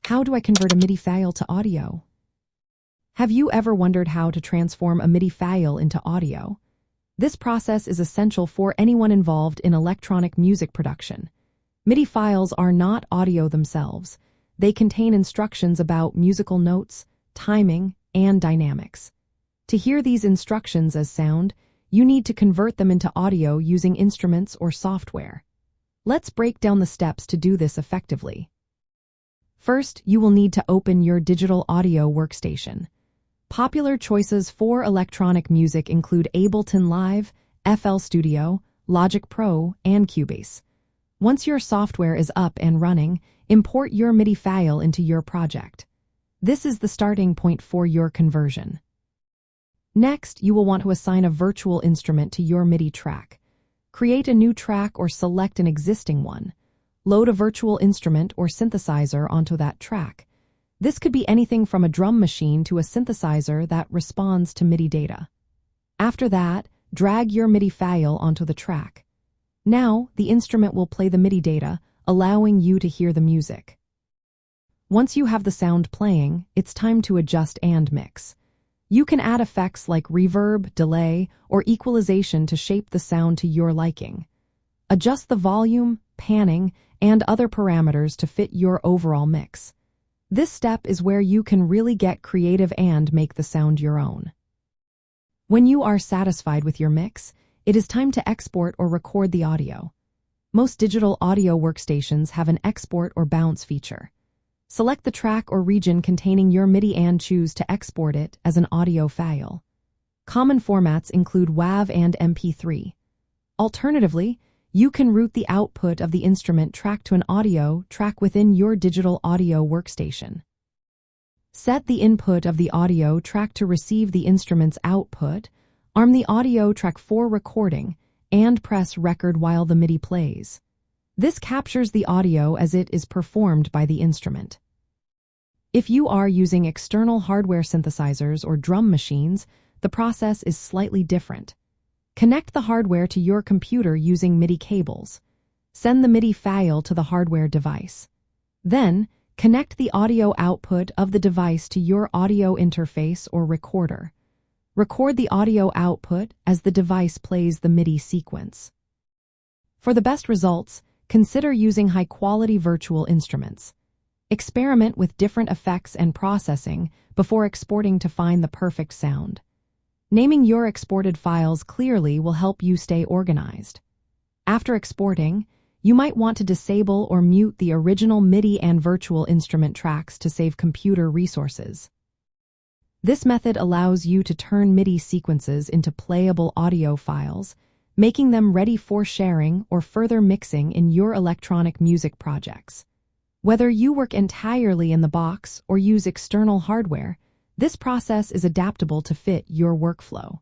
How do I convert a MIDI file to audio? Have you ever wondered how to transform a MIDI file into audio? This process is essential for anyone involved in electronic music production. MIDI files are not audio themselves. They contain instructions about musical notes, timing, and dynamics. To hear these instructions as sound, you need to convert them into audio using instruments or software. Let's break down the steps to do this effectively. First, you will need to open your digital audio workstation. Popular choices for electronic music include Ableton Live, FL Studio, Logic Pro, and Cubase. Once your software is up and running, import your MIDI file into your project. This is the starting point for your conversion. Next, you will want to assign a virtual instrument to your MIDI track. Create a new track or select an existing one. Load a virtual instrument or synthesizer onto that track. This could be anything from a drum machine to a synthesizer that responds to MIDI data. After that, drag your MIDI file onto the track. Now, the instrument will play the MIDI data, allowing you to hear the music. Once you have the sound playing, it's time to adjust and mix. You can add effects like reverb, delay, or equalization to shape the sound to your liking. Adjust the volume, panning, and other parameters to fit your overall mix. This step is where you can really get creative and make the sound your own. When you are satisfied with your mix, it is time to export or record the audio. Most digital audio workstations have an export or bounce feature. Select the track or region containing your MIDI and choose to export it as an audio file. Common formats include WAV and MP3. Alternatively, you can route the output of the instrument track to an audio track within your digital audio workstation. Set the input of the audio track to receive the instrument's output, arm the audio track for recording, and press record while the MIDI plays. This captures the audio as it is performed by the instrument. If you are using external hardware synthesizers or drum machines, the process is slightly different. Connect the hardware to your computer using MIDI cables. Send the MIDI file to the hardware device. Then, connect the audio output of the device to your audio interface or recorder. Record the audio output as the device plays the MIDI sequence. For the best results, consider using high-quality virtual instruments. Experiment with different effects and processing before exporting to find the perfect sound. Naming your exported files clearly will help you stay organized. After exporting, you might want to disable or mute the original MIDI and virtual instrument tracks to save computer resources. This method allows you to turn MIDI sequences into playable audio files, making them ready for sharing or further mixing in your electronic music projects. Whether you work entirely in the box or use external hardware, this process is adaptable to fit your workflow.